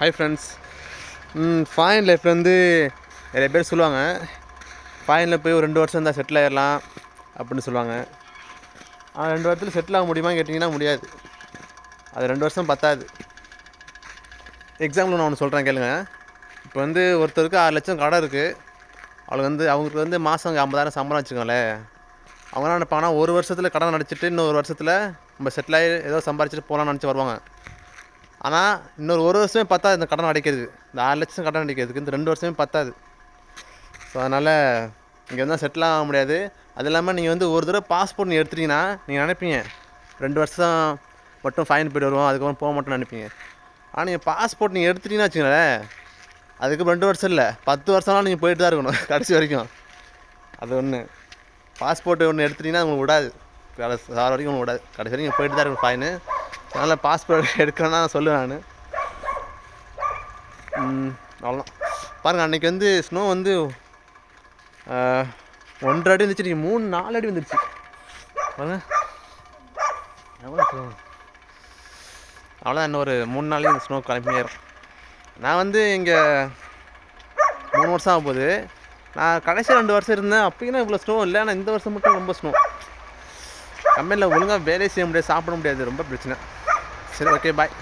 Hi friends. Foreign லைஃப்பில் வந்து நிறைய பேர் சொல்லுவாங்க, ஃபாரினில் போய் ஒரு 2 வருஷம் இருந்தால் செட்டில் ஆகிடலாம் அப்படின்னு சொல்லுவாங்க. ஆனால் 2 வருஷத்தில் செட்டில் ஆக முடியுமான்னு கேட்டிங்கன்னா முடியாது. அது 2 வருஷம் பத்தாது. எக்ஸாம்பிள் நான் ஒன்று சொல்கிறேன் கேளுங்க. இப்போ வந்து ஒருத்தருக்கு 6 லட்சம் கடன் இருக்குது. அவங்களுக்கு வந்து மாதம் 50,000 சம்பளம் வச்சுக்கோங்களேன். அவங்க என்ன நினைப்பாங்கன்னா, ஒரு வருஷத்தில் கடன் அடைச்சிட்டு இன்னொரு வருஷத்தில் நம்ம செட்டில் ஆகி ஏதோ சம்பாரிச்சிட்டு போகலான்னு நினச்சி வருவாங்க. ஆனால் இன்னொரு ஒரு வருஷமே பத்தாது இந்த கடன் அடைக்கிறது. இந்த 6 லட்சம் கடன் அடைக்கிறதுக்கு இந்த 2 வருஷமே பத்தாது. ஸோ அதனால் இங்கே வந்து செட்டில் ஆக முடியாது. அது இல்லாமல் நீங்கள் வந்து ஒரு தடவை பாஸ்போர்ட் நீங்கள் எடுத்துட்டிங்கன்னா நீங்கள் நினைப்பீங்க 2 வருஷம் மட்டும் ஃபைன் போய்ட்டு வருவோம், அதுக்கப்புறம் போக மாட்டோம்னு நினைப்பீங்க. ஆனால் நீங்கள் பாஸ்போர்ட் நீங்கள் எடுத்துட்டிங்கன்னா வச்சுக்கோங்களேன், அதுக்கு 2 வருஷம் இல்லை 10 வருஷம்லாம் நீங்கள் போயிட்டு தான் இருக்கணும் கடைசி வரைக்கும். அது ஒன்று. பாஸ்போர்ட்டு ஒன்று எடுத்துட்டிங்கன்னா உங்களுக்கு விடாது, சார் வரைக்கும் உங்களுக்கு விடாது, கடைசி வரைக்கும் போயிட்டு தான் இருக்கணும் ஃபைனு. அதனால் பாஸ்போர்ட் எடுக்கணும்னா நான் சொல்லுவேன். நான் அவ்வளோதான். பாருங்கள், அன்றைக்கி வந்து ஸ்னோ வந்து 1.5 அடி வந்துச்சு, நீங்கள் 3-4 அடி வந்துடுச்சு பாருங்கள். எவ்வளோ அவ்வளோதான், இன்னொரு 3 நாளைக்கு இந்த ஸ்னோ கிளம்பிடும். நான் வந்து இங்கே 3 வருஷம் ஆக போகுது. நான் கடைசி 2 வருஷம் இருந்தேன், அப்போயும் இவ்வளோ ஸ்னோ இல்லை. ஆனால் இந்த வருஷம் மட்டும் ரொம்ப ஸ்னோ. கம்பெனியில் ஒழுங்காக வேலையை செய்ய முடியாது, சாப்பிட முடியாது, ரொம்ப பிரச்சனை. சரி, ஓகே, பாய்.